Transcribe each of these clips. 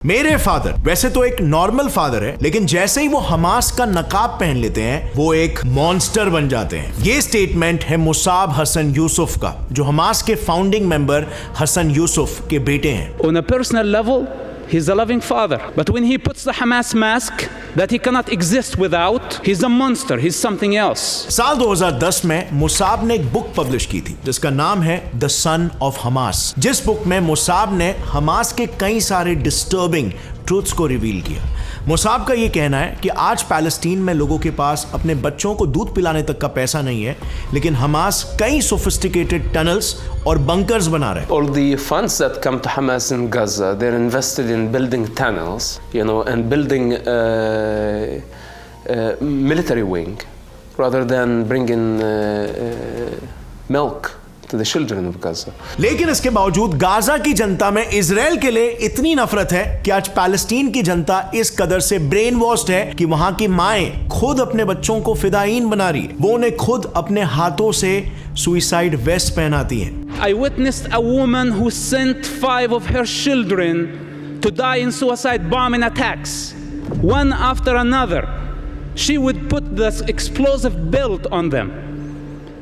मेरे फादर वैसे तो एक नॉर्मल फादर है, लेकिन जैसे ही वो हमास का नकाब पहन लेते हैं वो एक मॉन्स्टर बन जाते हैं। ये स्टेटमेंट है मुसाब हसन यूसुफ का, जो हमास के फाउंडिंग मेंबर हसन यूसुफ के बेटे हैं। On a personal level, he's a loving father. But when he puts the Hamas mask that he cannot exist without, he's a monster, he's something else. साल 2010 में Musab ने एक बुक पब्लिश की थी जिसका नाम है द सन ऑफ हमास, जिस बुक में मुसाब ने हमास के कई सारे डिस्टर्बिंग ट्रूथ्स को रिवील किया। मुसाब का ये कहना है कि आज पैलेस्टीन में लोगों के पास अपने बच्चों को दूध पिलाने तक का पैसा नहीं है, लेकिन हमास कई सोफिस्टिकेटेड टनल्स और बंकर्स बना रहे हैं। All the funds that come to Hamas in Gaza, they're invested in building tunnels, and building military wing, rather than bringing milk to the children of Gaza. लेकिन इसके बावजूद Gaza की जनता में Israel के लिए इतनी नफरत है कि आज पैलेस्टीन की जनता इस कदर से ब्रेन वॉश्ड है कि वहां की माएं खुद अपने बच्चों को फिदायीन बना रही है। वो उन्हें खुद अपने हाथों से सुइसाइड वेस्ट पहनाती हैं। I witnessed a woman who sent 5 of her children to die in suicide bombing attacks, one after another. She would put this explosive belt on them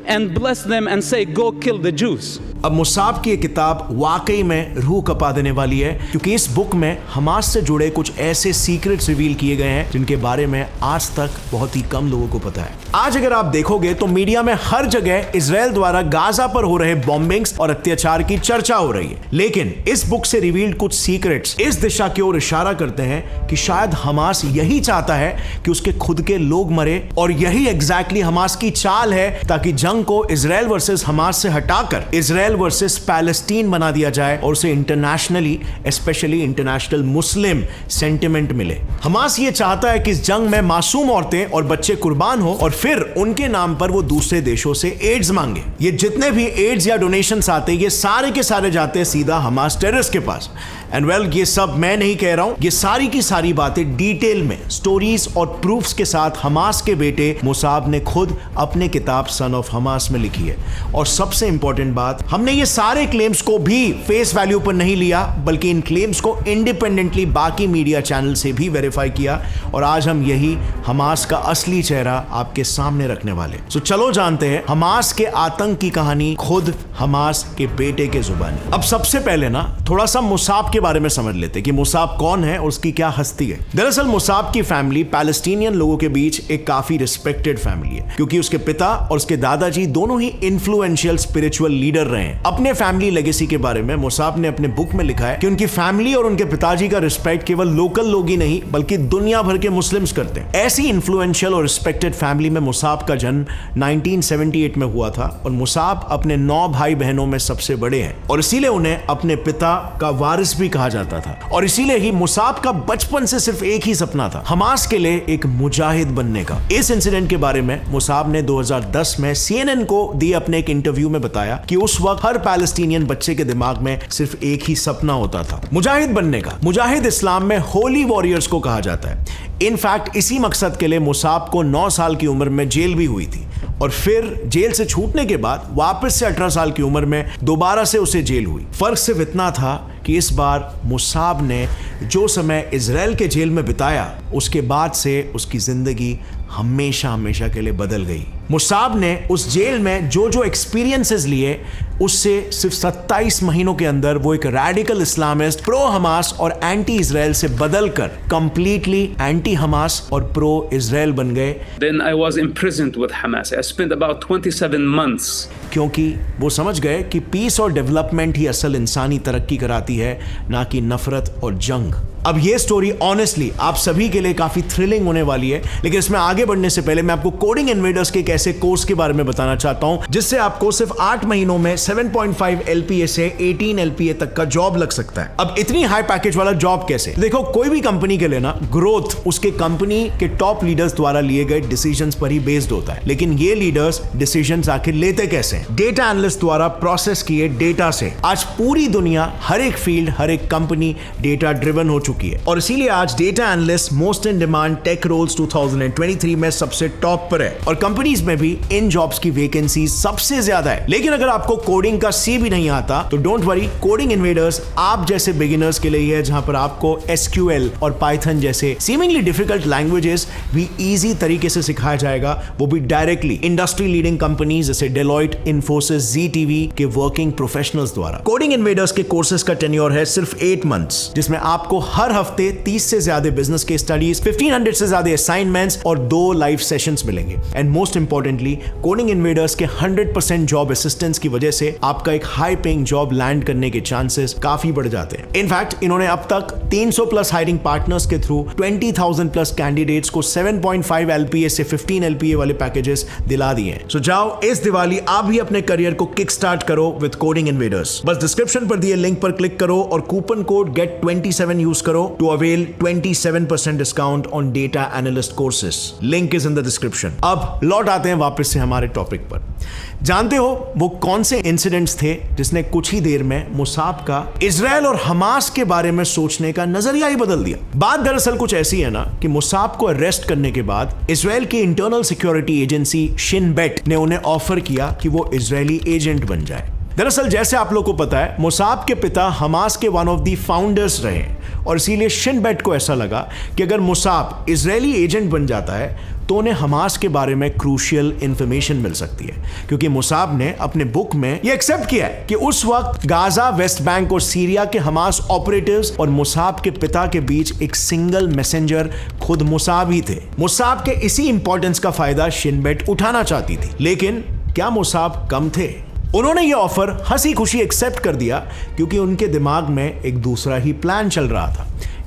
and bless them and say, go kill the Jews. अब Musab की ये किताब वाकई में रूह कपा देने वाली है, क्योंकि इस बुक में हमास से जुड़े कुछ ऐसे सीक्रेट्स रिवील किए गए हैं जिनके बारे में आज तक बहुत ही कम लोगों को पता है। आज अगर आप देखोगे तो मीडिया में हर जगह इजराइल द्वारा गाजा पर हो रहे बॉम्बिंग्स और अत्याचार की चर्चा हो रही है, लेकिन इस बुक से रिवील्ड कुछ सीक्रेट्स इस दिशा की ओर इशारा करते हैं कि शायद हमास यही चाहता है कि उसके खुद के लोग मरे, और यही एग्जैक्टली हमास की चाल है ताकि जंग को इजराइल वर्सेस हमास से हटाकर इजराइल वर्सेस पैलेस्टीन बना दिया जाए और उसे इंटरनेशनली, स्पेशली इंटरनेशनल मुस्लिम सेंटिमेंट मिले। हमास ये चाहता है कि इस जंग में मासूम औरतें और बच्चे कुर्बान हो और फिर उनके नाम पर वो दूसरे देशों से एड्स मांगे। ये जितने भी एड्स या डोनेशंस आते हैं ये सारे के सारे जाते हैं सीधा हमास टेररिस्ट के पास। एंड वेल, ये सब मैं नहीं कह रहा हूं, ये सारी की सारी बातें डिटेल में स्टोरीज और प्रूफ्स के साथ हमास के बेटे मुसाब ने खुद अपने किताब सन ऑफ हमास में लिखी है। और सबसे इंपॉर्टेंट बात, हमने ये सारे क्लेम्स को भी फेस वैल्यू पर नहीं लिया, बल्कि इन क्लेम्स को इंडिपेंडेंटली बाकी मीडिया चैनल से भी वेरीफाई किया, और आज हम यही हमास का असली चेहरा आपके सामने रखने वाले। सो चलो जानते हैं हमास के आतंक की कहानी खुद हमास के बेटे के जुबानी। अब सबसे पहले ना थोड़ा सा मुसाब के बारे में समझ लेते कि मुसाब कौन है और उसकी क्या हस्ती है। दरअसल मुसाब की फैमिली पैलेस्टीनियन लोगों के बीच एक काफी रिस्पेक्टेड फैमिली है, क्योंकि उसके पिता और उसके दादाजी दोनों ही इन्फ्लुएंशियल स्पिरिचुअल लीडर रहे हैं। अपने फैमिली लेगेसी के बारे में मुसाब ने अपने बुक में लिखा है कि उनकी फैमिली और उनके पिताजी का रिस्पेक्ट केवल लोकल लोग ही नहीं बल्कि दुनिया भर के मुस्लिम्स करते हैं। ऐसी इन्फ्लुएंशियल और रिस्पेक्टेड फैमिली में मुसाब का जन्म 1978 में हुआ था, और मुसाब अपने 9 भाई बहनों में सबसे बड़े हैं, और इसीलिए उन्हें अपने पिता का वारिस भी कहा जाता था। और इसीलिए ही मुसाब का बचपन से सिर्फ एक ही सपना था, हमास के लिए एक मुजाहिद बनने का। इस इंसिडेंट के बारे में मुसाब ने 2010 में CNN को दिए अपने एक इंटरव्यू में बताया कि उस वक्त हर पैलेस्टीनियन बच्चे के दिमाग में सिर्फ एक ही सपना होता था, मुजाहिद बनने का। मुजाहिद इस्लाम में होली वॉरियर्स को कहा जाता है। इनफैक्ट इसी मकसद के लिए मुसाब को 9 साल की उम्र में जेल भी हुई थी, और फिर जेल से छूटने के बाद वापस से 18 साल की उम्र में दोबारा से उसे जेल हुई। फर्क सिर्फ इतना था कि इस बार मुसाब ने जो समय इजराइल के जेल में बिताया उसके बाद से उसकी जिंदगी हमेशा हमेशा के लिए बदल गई। मुसाब ने उस जेल में जो जो एक्सपीरियंसेस लिए उससे सिर्फ 27 महीनों के अंदर वो एक रैडिकल इस्लामिस्ट, प्रो हमास और एंटी इजराइल से बदलकर कंप्लीटली एंटी हमास और प्रो इजराइल बन गए। Then I was imprisoned with Hamas. I spent about 27 months. क्योंकि वो समझ गए कि पीस और डेवलपमेंट ही असल इंसानी तरक्की कराती है, ना कि नफरत और जंग। अब ये स्टोरी ऑनेस्टली आप सभी के लिए काफी थ्रिलिंग होने वाली है, लेकिन इसमें आगे बढ़ने से पहले मैं आपको कोडिंग इन्वेडर्स के एक ऐसे कोर्स के बारे में बताना चाहता हूं जिससे आपको सिर्फ 8 महीनों में 7.5 LPA से 18 LPA तक का जॉब लग सकता है। अब इतनी हाई पैकेज वाला जॉब कैसे? देखो, कोई भी कंपनी के लिए ना ग्रोथ उसके कंपनी के टॉप लीडर्स द्वारा लिए गए डिसीजंस पर ही बेस्ड होता है, लेकिन ये लीडर्स डिसीजंस आखिर लेते कैसे? डेटा एनालिस्ट द्वारा प्रोसेस किए डेटा से। आज पूरी दुनिया, हर एक फील्ड, हर एक कंपनी डेटा ड्रिवन हो चुकी चुकी है और इसीलिए आज data analyst most in demand tech roles 2023 में सबसे टॉप पर है और कंपनीज में भी इन जॉब्स की वैकेंसी सबसे ज्यादा है। लेकिन अगर आपको कोडिंग का सी भी नहीं आता तो डोंट वरी, कोडिंग इन्वेडर्स आप जैसे बिगिनर्स के लिए है, जहां पर आपको SQL और पाइथन जैसे सीमिंगली डिफिकल्ट लैंग्वेजेस भी इजी तरीके से सिखाया जाएगा, वो भी डायरेक्टली इंडस्ट्री लीडिंग कंपनीज जैसे डेलॉयट, इन्फोसिस, ZTV के वर्किंग प्रोफेशनल्स द्वारा। कोडिंग इन्वेडर्स के कोर्सेज का टेन्योर है सिर्फ 8 मंथ्स, जिसमें आपको हर हफ्ते 30 से ज्यादा बिजनेस के स्टडीज, 1500 से ज्यादा असाइनमेंट्स और 2 लाइव सेशंस मिलेंगे। And most importantly, coding invaders के 100% जॉब असिस्टेंस की वजह से आपका एक हाई पेइंग जॉब लैंड करने के चांसेस काफी बढ़ जाते हैं। इनफैक्ट इन्होंने अब तक 300 प्लस हायरिंग पार्टनर्स के थ्रू 20,000 प्लस कैंडिडेट्स को 7.5 LPA से 15 LPA वाले पैकेजेस दिला दिए हैं। सो जाओ इस दिवाली आप भी अपने करियर को किक स्टार्ट करो विद कोडिंग इन्वेडर्स। बस डिस्क्रिप्शन पर दिए लिंक पर क्लिक करो और कूपन कोड GET27 यूज करो to avail 27% discount on data analyst courses. Link is in the description. अब लौट आते हैं वापस से हमारे टॉपिक पर। जानते हो वो कौन से इंसिडेंट्स थे जिसने कुछ ही देर में मुसाब का इजराइल और हमास के बारे में सोचने का नजरिया ही बदल दिया? बात दरअसल कुछ ऐसी है ना कि मुसाब को अरेस्ट करने के बाद इजराइल की internal security agency Shin Bet ने उन्हें ऑफर किया कि वो इजरायली एजेंट बन जाए। दरअसल जैसे आप लोगों को पता है, मुसाब के पिता हमास के वन ऑफ द फाउंडर्स रहे और इसीलिए शिन बेट को ऐसा लगा कि अगर मुसाब इजरायली एजेंट बन जाता है तो उन्हें हमास के बारे में क्रूशियल इंफॉर्मेशन मिल सकती है, क्योंकि मुसाब ने अपने बुक में ये एक्सेप्ट किया है कि उस वक्त गाजा, वेस्ट बैंक और सीरिया के हमास ऑपरेटिव्स और मुसाब के पिता के बीच एक सिंगल मैसेंजर खुद मुसाब ही थे। मुसाब के इसी इंपॉर्टेंस का फायदा शिन बेट उठाना चाहती थी। लेकिन क्या मुसाब कम थे? उन्होंने ये ऑफर हंसी खुशी एक्सेप्ट कर दिया क्योंकि उनके दिमाग में एक दूसरा ही प्लान चल रहा था,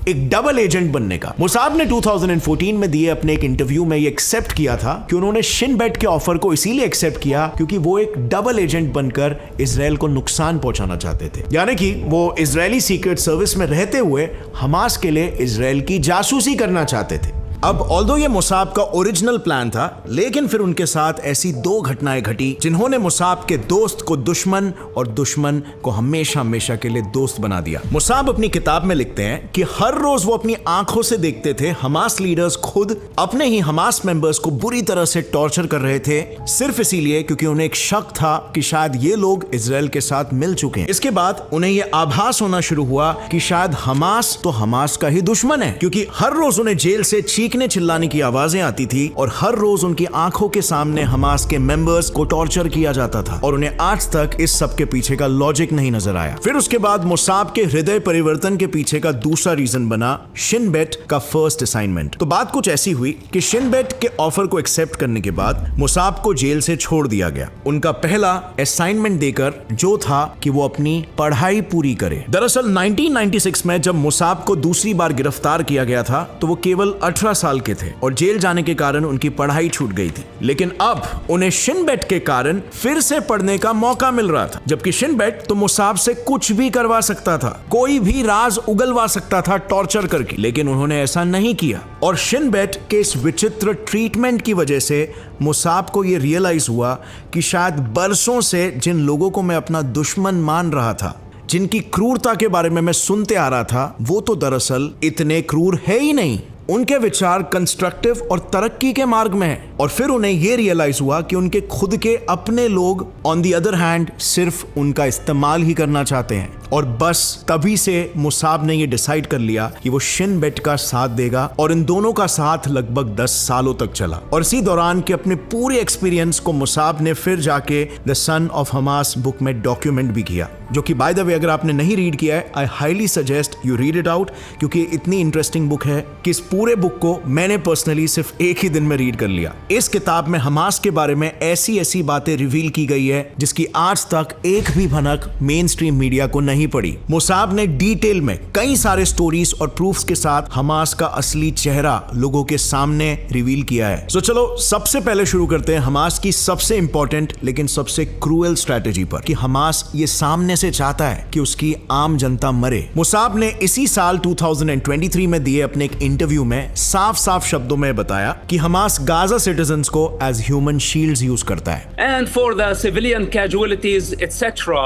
एक डबल एजेंट बनने का। मुसाब ने 2014 में दिए अपने एक इंटरव्यू में ये एक्सेप्ट किया था कि उन्होंने शिन बेट के ऑफर को इसीलिए एक्सेप्ट किया क्योंकि वो एक डबल एजेंट बनकर इजराइल को नुकसान पहुंचाना चाहते थे, यानी कि वो इजरायली सीक्रेट सर्विस में रहते हुए हमास के लिए इजराइल की जासूसी करना चाहते थे। अब ऑल्दो ये मुसाब का ओरिजिनल प्लान था, लेकिन फिर उनके साथ ऐसी 2 घटनाएं घटी जिन्होंने मुसाब के दोस्त को दुश्मन और दुश्मन को हमेशा हमेशा के लिए दोस्त बना दिया। मुसाब अपनी किताब में लिखते हैं कि हर रोज वो अपनी आंखों से देखते थे हमास लीडर्स खुद अपने ही हमास मेंबर्स को बुरी तरह से टॉर्चर कर रहे थे, सिर्फ इसीलिए क्योंकि उन्हें एक शक था कि शायद ये लोग इजराइल के साथ मिल चुके हैं। इसके बाद उन्हें यह आभास होना शुरू हुआ कि शायद हमास तो हमास का ही दुश्मन है, क्योंकि हर रोज उन्हें जेल से चीखने चिल्लाने की आवाजें आती थी और हर रोज उनकी आंखों के सामने हमास के मेंबर्स को टॉर्चर किया जाता था और उन्हें आज तक इस सब के पीछे का लॉजिक नहीं नजर आया। फिर उसके बाद मुसाब के हृदय परिवर्तन के पीछे का दूसरा रीजन बना शिन बेट का फर्स्ट असाइनमेंट। तो बात कुछ ऐसी हुई कि शिन बेट के ऑफर को एक्सेप्ट करने के बाद मुसाब को जेल से छोड़ दिया गया, उनका पहला असाइनमेंट देकर, जो था कि वो अपनी पढ़ाई पूरी करे। दरअसल 1996 में जब मुसाब को दूसरी बार गिरफ्तार किया गया था तो वो केवल 18 साल के थे और जेल जाने के कारण उनकी पढ़ाई छूट गई थी। लेकिन अब उन्हें शिन बेट के कारण फिर से पढ़ने का मौका मिल रहा था, जबकि शिन बेट तो मुसाब से कुछ भी करवा सकता था, कोई भी राज उगलवा सकता था टॉर्चर करके, लेकिन उन्होंने ऐसा नहीं किया। और शिन बेट के इस विचित्र ट्रीटमेंट की वजह से मुसाब को यह रियलाइज हुआ कि शायद बरसों से जिन लोगों को मैं अपना दुश्मन मान रहा था, जिनकी क्रूरता के बारे में मैं सुनते आ रहा था, वो तो दरअसल इतने क्रूर है ही नहीं। उनके विचार कंस्ट्रक्टिव और तरक्की के मार्ग में है। और फिर उन्हें यह रियलाइज हुआ कि उनके खुद के अपने लोग ऑन दी अदर हैंड सिर्फ उनका इस्तेमाल ही करना चाहते हैं। और बस तभी से मुसाब ने यह डिसाइड कर लिया कि वो शिन बेट का साथ देगा और इन दोनों का साथ लगभग 10 सालों तक चला। और इसी दौरान के अपने पूरे एक्सपीरियंस को मुसाब ने फिर जाके the son of Hamas book में डॉक्यूमेंट भी किया, जो कि बाय द वे अगर आपने नहीं रीड किया है, I highly suggest you read it out, क्योंकि इतनी इंटरेस्टिंग बुक है कि इस पूरे बुक को मैंने पर्सनली सिर्फ एक ही दिन में रीड कर लिया। इस किताब में हमास के बारे में ऐसी ऐसी बातें रिवील की गई है जिसकी आज तक एक भी भनक मेन स्ट्रीम मीडिया को नहीं पड़ी। मुसाब ने डिटेल में कई सारे स्टोरीज और प्रूफ्स के साथ हमास का असली चेहरा लोगों के सामने रिवील किया है। तो चलो सबसे पहले शुरू करते हैं हमास की सबसे इंपॉर्टेंट लेकिन सबसे क्रूएल स्ट्रेटेजी पर, कि हमास ये सामने से चाहता है कि उसकी आम जनता मरे। मुसाब ने इसी साल 2023 में दिए अपने एक इंटरव्यू में साफ साफ शब्दों में बताया कि हमास गाजा सिटीजन्स को एज ह्यूमन शील्ड्स यूज करता है। And for the civilian casualties, etc.,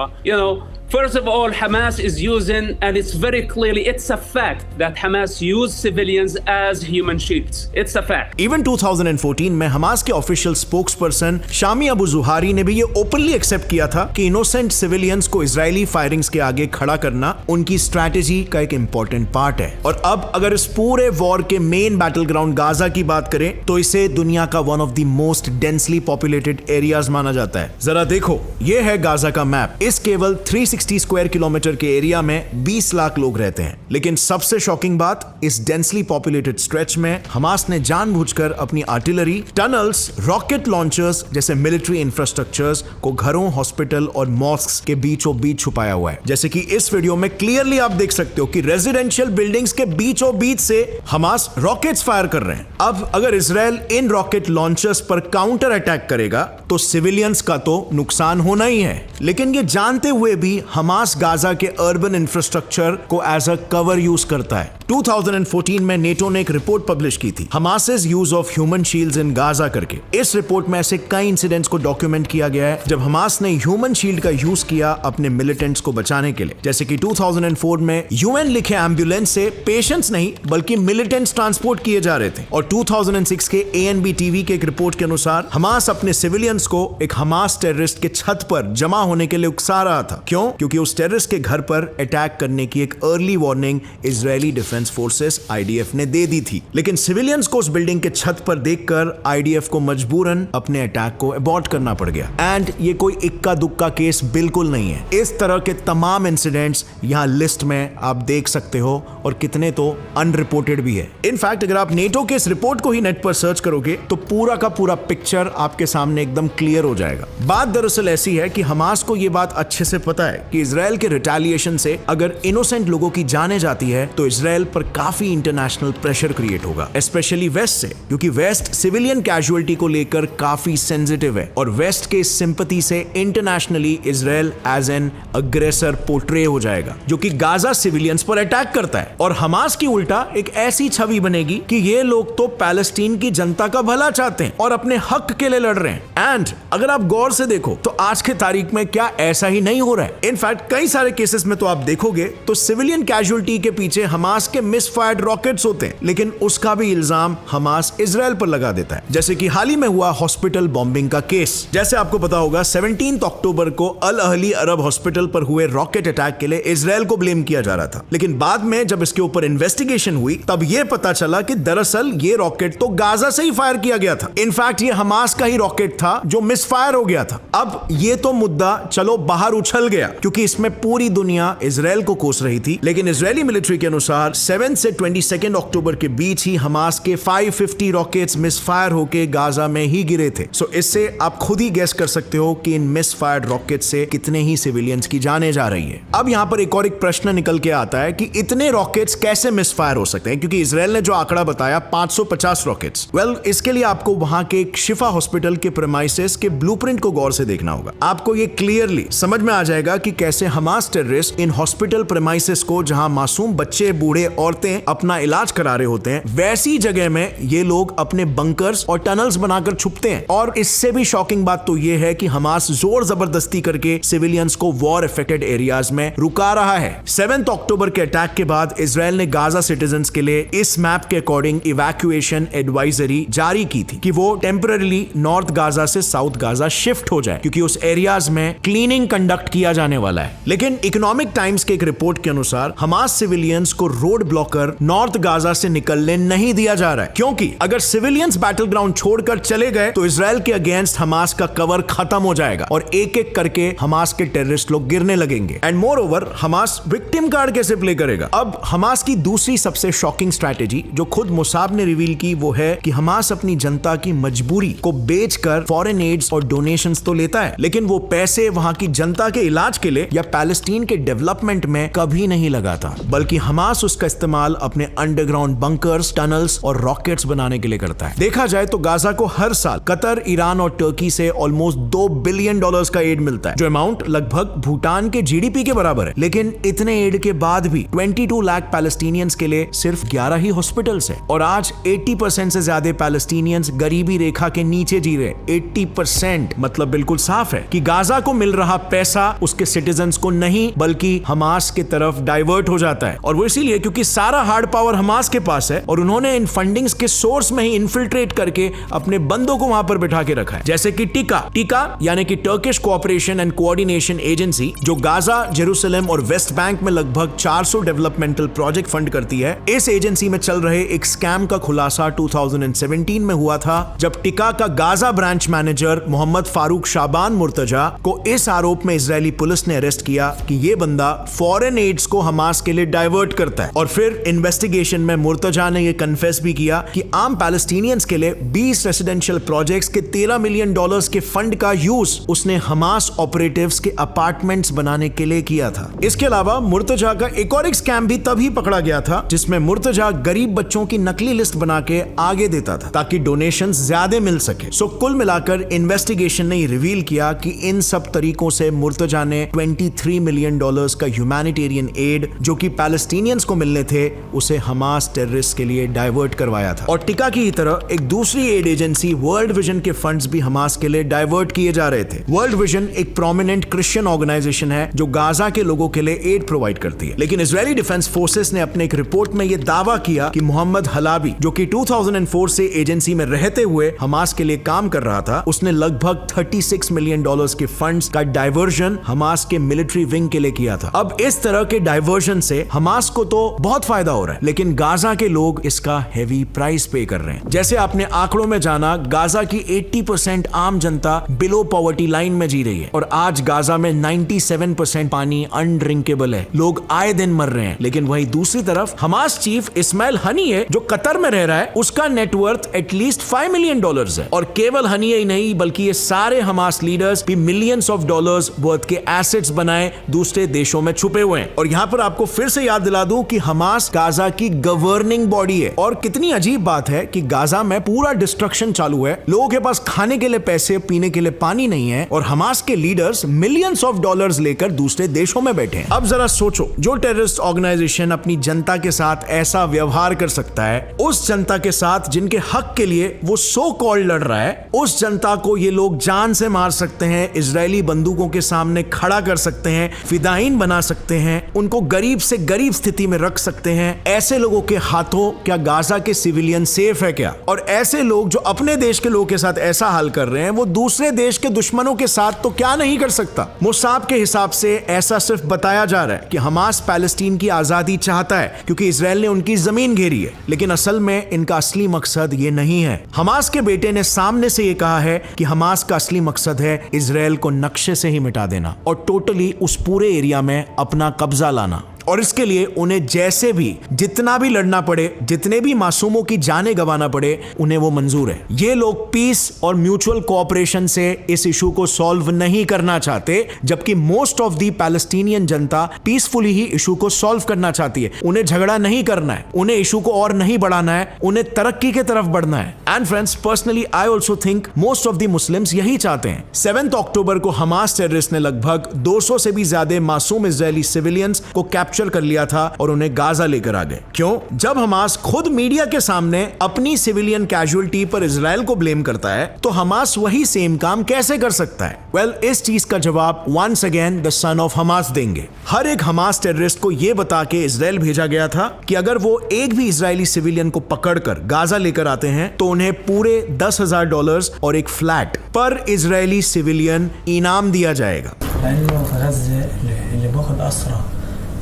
First of all, Hamas is using, and it's very clearly, it's a fact that Hamas used civilians as human shields. It's a fact. Even 2014 में Hamas के official spokesperson Shami Abu Juhari ने भी ये openly accept किया था कि innocent civilians को Israeli firings के आगे खड़ा करना उनकी स्ट्रैटेजी का एक इंपॉर्टेंट पार्ट है। और अब अगर इस पूरे वॉर के मेन बैटल ग्राउंड गाजा की बात करें तो इसे दुनिया का one of the most densely populated areas माना जाता है। जरा देखो, ये है गाजा का मैप। इस केवल 360 स्क्वायर किलोमीटर के एरिया में 20 लाख लोग रहते हैं। लेकिन सबसे शॉकिंग बात, इस डेंसली पॉपुलेटेड स्ट्रेच में हमास ने जानबूझकर अपनी आर्टिलरी, टनल्स, रॉकेट लॉन्चर्स जैसे मिलिट्री इंफ्रास्ट्रक्चर्स को घरों, हॉस्पिटल और मॉस्क्स के बीचों बीच छुपाया हुआ है। जैसे कि इस वीडियो में क्लियरली आप देख सकते हो कि रेजिडेंशियल बिल्डिंग्स के बीचों बीच से हमास रॉकेट्स फायर कर रहे हैं। अब अगर इजराइल इन रॉकेट लॉन्चर्स पर काउंटर अटैक करेगा तो सिविलियंस का तो नुकसान होना ही है। लेकिन ये जानते हुए भी हमास गाजा के अर्बन इंफ्रास्ट्रक्चर को एज अ कवर यूज करता है। 2014 में नेटो ने एक रिपोर्ट पब्लिश की थी, Hamas's use of human shields in Gaza करके। इस रिपोर्ट में ऐसे कई इंसिडेंट्स को डॉक्यूमेंट किया गया है जब हमास ने ह्यूमन शील्ड का यूज किया अपने मिलिटेंट्स को बचाने के लिए। जैसे कि 2004 में यूएन लिखे एम्बुलेंस से पेशेंट्स नहीं बल्कि मिलिटेंट्स ट्रांसपोर्ट किए जा रहे थे। और 2006 के ANB टीवी के एक रिपोर्ट के अनुसार हमास अपने सिविलियंस को एक हमास टेररिस्ट के छत पर जमा होने के लिए उकसा रहा था। क्यों? क्योंकि उस टेररिस्ट के घर पर अटैक करने की एक early warning Israeli defence forces IDF ने दे दी थी। लेकिन सिविलियंस को उस बिल्डिंग के छत पर देखकर IDF को मजबूरन अपने अटैक को अबॉर्ट करना पड़ गया। एंड ये कोई इक्का दुक्का केस बिल्कुल नहीं है। इस तरह के तमाम इंसिडेंट्स यहाँ लिस्ट में आप देख सकते हो और कितने तो अनरिपोर्टेड भी है। इनफैक्ट अगर आप नेटो के इस रिपोर्ट को ही नेट पर सर्च करोगे तो पूरा का पूरा पिक्चर आपके सामने एकदम क्लियर हो जाएगा। बात दरअसल ऐसी है कि हमास को ये बात अच्छे से पता है कि इजराइल के रिटेलिएशन से अगर इनोसेंट लोगों की जाने जाती है तो इजराइल पर काफी इंटरनेशनल प्रेशर क्रिएट होगा, स्पेशली वेस्ट से, क्योंकि वेस्ट सिविलियन कैजुअलिटी को लेकर काफी सेंसिटिव है और वेस्ट के सिंपैथी से इंटरनेशनली इजराइल एज एन अग्रेसर पोर्ट्रे हो जाएगा जो कि गाजा सिविलियंस पर अटैक करता है। और हमास की उल्टा एक ऐसी छवि बनेगी कि ये लोग तो पैलेस्टीन की जनता का भला चाहते हैं और अपने हक के लिए लड़ रहे हैं। एंड अगर आप गौर से देखो तो आज के तारीख में क्या ऐसा ही नहीं हो रहा है? इनफैक्ट कई सारे केसेस में तो आप देखोगे तो सिविलियन कैजुअलिटी के पीछे हमास के मिसफायर्ड रॉकेट्स होते हैं, लेकिन उसका भी इल्जाम हमास इजराइल पर लगा देता है। जैसे कि हाल ही में हुआ हॉस्पिटल बॉम्बिंग का केस। जैसे आपको पता होगा 17 अक्टूबर को अल अहली अरब हॉस्पिटल पर हुए रॉकेट अटैक के लिए इजराइल को ब्लेम किया जा रहा था, लेकिन बाद में जब इसके ऊपर इन्वेस्टिगेशन हुई तब यह पता चला कि दरअसल ये रॉकेट तो गाजा से ही फायर किया गया था। इनफैक्ट ये हमास का ही रॉकेट था जो मिसफायर हो गया था। अब ये तो मुद्दा चलो बाहर उछल गया क्योंकि इसमें पूरी दुनिया इजराइल को कोस रही थी, लेकिन इजरायली मिलिट्री के अनुसार 7 से 22 अक्टूबर के बीच ही हमास के 550 रॉकेट्स मिसफायर होके गाजा में ही गिरे थे। सो इससे आप खुद ही गेस कर सकते हो कि इन मिसफायर्ड रॉकेट से कितने ही सिविलियंस की जाने जा रही है। अब यहाँ पर एक और एक प्रश्न निकल के आता है कि इतने रॉकेट्स कैसे मिसफायर हो सकते हैं, क्योंकि इजराइल ने जो आंकड़ा बताया 550 रॉकेट्स। वेल, इसके लिए आपको वहां के एक शिफा हॉस्पिटल के प्रेमाइसेस के ब्लूप्रिंट को गौर से देखना होगा। आपको ये क्लियरली समझ में आ जाएगा कि कैसे Hamas terrorist in hospital premises को, जहां मासूम बच्चे, बूढ़े, औरतें अपना इलाज करा रहे होते हैं, वैसी जगह में ये लोग अपने बंकर्स और टनल्स बनाकर छुपते हैं। और इससे भी शॉकिंग बात तो ये है कि हमास जोर जबरदस्ती करके सिविलियंस को वॉर अफेक्टेड एरियाज में रुका रहा है। 7 अक्टूबर के अटैक के बाद इजराइल ने गाजा सिटीजन्स के लिए इस मैप के अकॉर्डिंग इवैक्यूएशन एडवाइजरी जारी की थी कि वो टेम्पररीली नॉर्थ गाजा से साउथ गाजा शिफ्ट हो जाए, क्योंकि उस एरियाज में क्लीनिंग कंडक्ट किया जाने वाला है। लेकिन इकोनॉमिक टाइम्स के एक रिपोर्ट के अनुसार हमास सिविलियंस को रोड ब्लॉकर नॉर्थ गाजा से निकलने नहीं दिया जा रहा है, क्योंकि अगर सिविलियंस बैटल ग्राउंड छोड़कर चले गए तो इजराइल के अगेंस्ट हमास का कवर खत्म हो जाएगा और एक एक करके हमास के टेररिस्ट लोग गिरने लगेंगे। And more over Hamas victim card कैसे प्ले करेगा? अब हमास की दूसरी सबसे शॉकिंग स्ट्रैटेजी जो खुद मुसाब ने रिवील की वो है कि हमास अपनी जनता की मजबूरी को बेचकर फॉरेन एड्स और डोनेशंस तो लेता है, लेकिन वो पैसे वहां की जनता के इलाज के लिए या पैलेस्टीन के डेवलपमेंट में कभी नहीं लगाता, बल्कि हमास उसका इस्तेमाल अपने अंडरग्राउंड बंकर्स, टनल्स और रॉकेट्स बनाने के लिए करता है। देखा जाए तो गाजा को हर साल कतर, ईरान और टर्की से ऑलमोस्ट $2 बिलियन का एड मिलता है, जो अमाउंट लगभग भूटान के GDP के बराबर है। लेकिन इतने एड के बाद भी 22 लाख पैलेस्टीनियंस के लिए सिर्फ 11 ही हॉस्पिटल्स है और आज 80% से ज्यादा पैलेस्टीनियंस गरीबी रेखा के नीचे जी रहे। 80% मतलब बिल्कुल साफ है कि गाजा को मिल रहा पैसा उसके सिटीजन्स को नहीं बल्कि हमास के तरफ डाइवर्ट हो जाता है। और वो इसीलिए क्योंकि सारा हार्ड पावर हमास के पास है और उन्होंने इन फंडिंग्स के सोर्स में ही इन्फिल्ट्रेट करके अपने बंदों को वहां पर बिठा के रखा है। जैसे कि टीका यानी कि Turkish cooperation and coordination agency, जो गाजा, जेरूसलम और वेस्ट बैंक में लगभग 400 डेवलपमेंटल प्रोजेक्ट फंड करती है। इस एजेंसी में चल रहे एक स्कैम का खुलासा 2017 में हुआ था, जब टिका का Gaza branch manager Mohammed Farouk Shaban Murtaja को इस आरोप में इजरायली पुलिस ने अरेस्ट किया कि ये बंदा फॉरेन एड्स को हमास के लिए डाइवर्ट करता है। और फिर इन्वेस्टिगेशन में मुर्तजा ने यह कन्फेस भी किया कि आम पैलेस्टीनियंस के लिए 20 रेसिडेंशियल प्रोजेक्ट्स के $13 मिलियन के फंड का यूज उसने हमास ऑपरेटिव्स के अपार्टमेंट्स बनाने के लिए किया था। इसके अलावा मुर्तजा का एक और एक स्कैम भी तभी पकड़ा गया था, जिसमें मुर्तजा गरीब बच्चों की नकली लिस्ट बना के आगे देता था ताकि डोनेशंस ज्यादा मिल सके। सो कुल मिलाकर इन्वेस्टिगेशन ने रिवील किया कि इन सब तरीकों से मुर्तजा ने $23 मिलियन का ह्यूमैनिटेरियन एड जो कि पैलेस्टीनियंस को मिलने थे, उसे हमास टेररिस्ट के लिए डाइवर्ट करवाया था। और टिका की तरह एक दूसरी एड एजेंसी वर्ल्ड विजन के फंड्स भी हमास के लिए डाइवर्ट किए जा रहे थे। वर्ल्ड विजन एक प्रोमिनेंट क्रिश्चियन ऑर्गेनाइजेशन है जो गाजा के लोगों के लिए एड प्रोवाइड करती है। लेकिन इजरायली डिफेंस फोर्सेस ने अपने एक रिपोर्ट में यह दावा किया कि मोहम्मद हलाबी, जो कि 2004 से एजेंसी में रहते हुए हमास के लिए काम कर रहा था, उसने लगभग $36 मिलियन के फंड्स का डाइवर्जन हमास के मिलिट्री विंग के लिए किया था। अब इस तरह के डाइवर्जन से हमास को तो बहुत फायदा हो रहा है, लेकिन गाजा के लोग इसका हेवी प्राइस पे कर रहे हैं। जैसे आपने आंकड़ों में जाना, गाजा की 80% आम जनता बिलो पॉवर्टी लाइन में जी रही है और आज गाजा में 97% पानी अनड्रिंकेबल है। लोग आए दिन मर रहे हैं। लेकिन वही दूसरी तरफ हमास चीफ इस्माइल हनीये, जो कतर में रह रहा है, उसका नेटवर्थ एटलीस्ट $5 मिलियन है। और केवल हनीये ही नहीं बल्कि ये सारे हमास लीडर्स भी मिलियंस ऑफ डॉलर्स वर्थ के एसेट्स बनाए दूसरे देशों में छुपे हुए हैं। और यहाँ पर आपको फिर से याद दिला दूं कि हमास गाजा की गवर्निंग बॉडी है। और कितनी अजीब बात है कि गाजा में पूरा डिस्ट्रक्शन चालू है, लोगों के पास खाने के लिए पैसे, पीने के लिए पानी नहीं है, और हमास के लीडर्स मिलियंस ऑफ डॉलर्स लेकर दूसरे देशों में बैठे हैं। अब जरा सोचो, जो टेररिस्ट ऑर्गेनाइजेशन अपनी जनता के साथ ऐसा व्यवहार कर सकता है, उस जनता के साथ जिनके हक के लिए वो सो कॉल्ड लड़ रहा है, उस जनता को ये लोग जान से मार सकते हैं, इजरायली बंदूकों के सामने खड़ा कर सकते हैं, फिदाइन बना सकते हैं, उनको गरीब से गरीब स्थिति में रख सकते हैं। ऐसे लोगों के हाथों क्या गाजा के सिविलियन सेफ है क्या? और ऐसे लोग जो अपने देश के लोगों के साथ ऐसा हाल कर रहे हैं, वो दूसरे देश के दुश्मनों के साथ तो क्या नहीं कर सकता? मोसाद के हिसाब से ऐसा सिर्फ बताया जा रहा है कि हमास पैलेस्टीन की आजादी चाहता है क्योंकि इजराइल ने उनकी जमीन घेरी है, लेकिन असल में इनका असली मकसद ये नहीं है। हमास के बेटे ने सामने से ये कहा है कि हमास का असली मकसद है इजराइल को नक्शे से ही मिटा देना और टोटली उस पूरे एरिया में अपना कब्जा लाना। और इसके लिए उन्हें जैसे भी जितना भी लड़ना पड़े, जितने भी मासूमों की जानें गंवाना पड़े, उन्हें वो मंजूर है। ये लोग पीस और म्यूचुअल कोऑपरेशन से इस इशू को सॉल्व नहीं करना चाहते, जबकि most of the Palestinian Janata peacefully he issue को सॉल्व करना चाहती है। उन्हें झगड़ा नहीं करना है, उन्हें इशू को और नहीं बढ़ाना है, उन्हें तरक्की की तरफ बढ़ना है। And friends, personally I also think most of the Muslims यही चाहते हैं। 7 अक्टूबर को हमास टेररिस्ट ने लगभग 200 से भी ज्यादा मासूम इजरायली सिविलियंस को कैप्चर कर लिया था और उन्हें गाजा लेकर आ गए। क्यों? जब हमास खुद मीडिया के सामने अपनी सिविलियन कैजुअलिटी पर इजराइल को ब्लेम करता है, तो हमास वही सेम काम कैसे कर सकता है? वेल, इस चीज का जवाब once again the son of Hamas देंगे। हर एक हमास टेररिस्ट को यह बता के इजराइल भेजा गया था कि अगर वो एक भी इजरायली सिविलियन को पकड़कर गाजा लेकर आते हैं तो उन्हें पूरे $10,000 और एक फ्लैट पर इजरायली सिविलियन इनाम दिया जाएगा।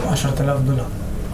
$10,000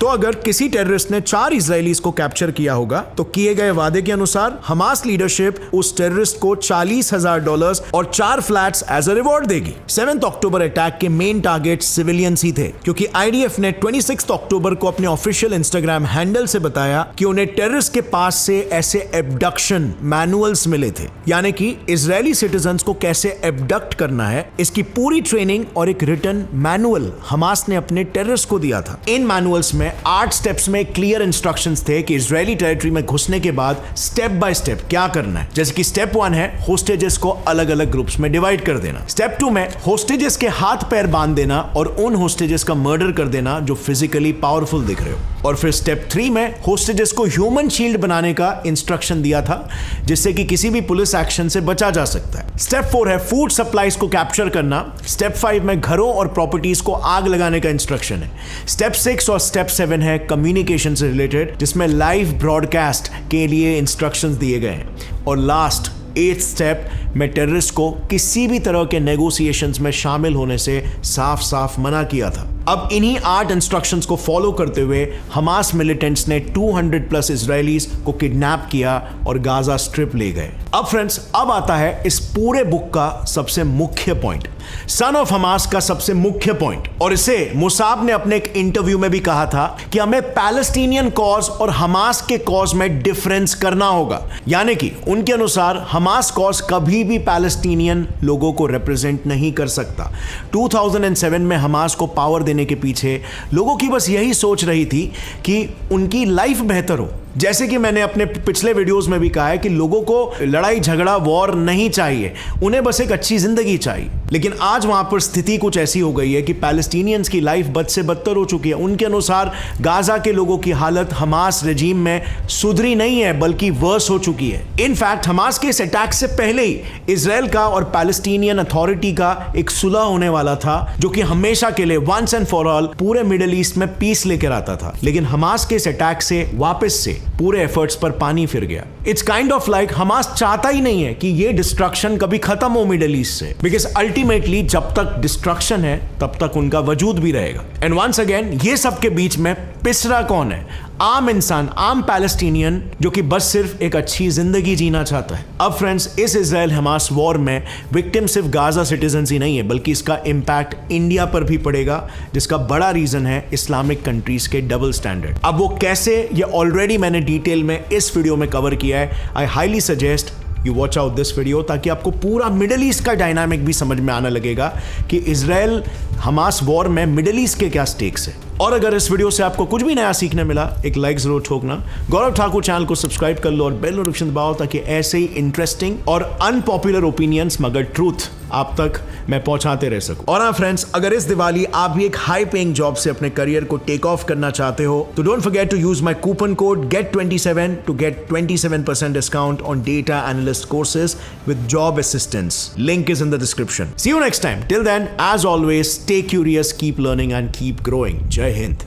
तो अगर किसी टेररिस्ट ने 4 इजरायलीज को कैप्चर किया होगा तो किए गए वादे के अनुसार हमास लीडरशिप उस टेररिस्ट को $40,000 और 4 फ्लैट्स एज अ रिवॉर्ड देगी। 7 अक्टूबर अटैक के मेन टारगेट सिविलियंस ही थे, क्योंकि आईडीएफ ने 26 अक्टूबर को अपने ऑफिशियल इंस्टाग्राम हैंडल से बताया कि उन्हें टेररिस्ट के पास से ऐसे एब्डक्शन मैनुअल्स मिले थे, यानी कि इजरायली सिटीजन्स को कैसे एब्डक्ट करना है, इसकी पूरी ट्रेनिंग और एक रिटन मैनुअल हमास ने अपने टेररिस्ट को दिया था। इन मैनुअल्स में 8 स्टेप्स में क्लियर इंस्ट्रक्शंस थे कि इजरायली टेरिटरी में घुसने के बाद स्टेप बाय स्टेप क्या करना है। जैसे कि स्टेप 1 है होस्टेजेस को अलग अलग ग्रुप्स में डिवाइड कर देना। स्टेप 2 में होस्टेजेस के हाथ पैर बांध देना और उन होस्टेजेस का मर्डर कर देना जो फिजिकली पावरफुल दिख रहे हो। और फिर स्टेप 3 में होस्टेजेस को ह्यूमन शील्ड बनाने का इंस्ट्रक्शन दिया था, जिससे कि किसी भी पुलिस एक्शन से बचा जा सकता है। स्टेप 4 है फूड सप्लाईज को कैप्चर करना। स्टेप 5 में घरों और प्रॉपर्टीज को आग लगाने का इंस्ट्रक्शन है। स्टेप 6 और स्टेप 7 है कम्युनिकेशन से रिलेटेड, जिसमें लाइव ब्रॉडकास्ट के लिए इंस्ट्रक्शंस दिए गए हैं। और लास्ट 8th स्टेप में टेररिस्ट को किसी भी तरह के नेगोशिएशंस में शामिल होने से साफ साफ मना किया था। अब इन्हीं 8 इंस्ट्रक्शंस को फॉलो करते हुए हमास मिलिटेंट्स ने 200 प्लस इजरायलीज को किडनैप किया और गाजा स्ट्रिप ले गए। अब फ्रेंड्स, अब आता है इस पूरे बुक का सबसे मुख्य पॉइंट, सन ऑफ हमास का सबसे मुख्य पॉइंट। और इसे मुसाब ने अपने एक इंटरव्यू में भी कहा था कि हमें पैलेस्टीनियन कॉज और हमास के कॉज में डिफरेंस करना होगा। यानी कि उनके अनुसार हमास कॉज कभी भी पैलेस्टीनियन लोगों को रिप्रेजेंट नहीं कर सकता। 2007 में हमास को पावर देने के पीछे लोगों की बस यही सोच रही थी कि उनकी लाइफ बेहतर हो। जैसे कि मैंने अपने पिछले वीडियोस में भी कहा है कि लोगों को लड़ाई झगड़ा वॉर नहीं चाहिए, उन्हें बस एक अच्छी जिंदगी चाहिए। लेकिन आज वहां पर स्थिति कुछ ऐसी हो गई है कि पैलेस्टीनियंस की लाइफ बद से बदतर हो चुकी है। उनके अनुसार गाजा के लोगों की हालत हमास रेजिम में सुधरी नहीं है, बल्कि वर्स हो चुकी है। इनफैक्ट हमास के इस अटैक से पहले ही इजराइल का और पैलेस्टीनियन अथॉरिटी का एक सुलह होने वाला था, जो कि हमेशा के लिए वंस एंड फॉर ऑल पूरे मिडिल ईस्ट में पीस लेकर आता था। लेकिन हमास के इस अटैक से वापस से पूरे एफर्ट्स पर पानी फिर गया। It's kind of like Hamas चाहता ही नहीं है कि ये डिस्ट्रक्शन कभी खत्म हो मिडिल ईस्ट से, बिकॉज अल्टीमेटली जब तक डिस्ट्रक्शन है तब तक उनका वजूद भी रहेगा। एंड वंस अगेन ये सब के बीच में पिसरा कौन है? आम इंसान, आम पैलेस्टीनियन, जो कि बस सिर्फ एक अच्छी जिंदगी जीना चाहता है। अब फ्रेंड्स, इस इजराइल हमास वॉर में विक्टिम सिर्फ गाजा सिटीजन ही नहीं है, बल्कि इसका इंपैक्ट इंडिया पर भी पड़ेगा, जिसका बड़ा रीजन है इस्लामिक कंट्रीज के डबल स्टैंडर्ड। अब वो कैसे, ये ऑलरेडी मैंने डिटेल में इस वीडियो में कवर किया है। I highly suggest you watch out this video, ताकि आपको पूरा मिडिल ईस्ट का डायनामिक भी समझ में आने लगेगा कि इजराइल हमास वॉर में मिडिल ईस्ट के क्या स्टेक्स है। और अगर इस वीडियो से आपको कुछ भी नया सीखने मिला, एक लाइक जरूर ठोकना। गौरव ठाकुर चैनल को सब्सक्राइब कर लो और बेल नोटिफिकेशन दबाओ, ताकि ऐसे ही इंटरेस्टिंग और अनपॉपुलर ओपिनियंस मगर ट्रूथ आप तक मैं पहुंचाते रह सकूं। और हाँ फ्रेंड्स, अगर इस दिवाली आप भी एक हाई पेइंग जॉब से अपने करियर को टेक ऑफ करना चाहते हो, तो don't forget to use my coupon code GET27 to get 27% discount on data analyst courses with job assistance. Link is in the description. See you next time. Till then, as always, stay curious, keep learning and keep growing. जय हिंद।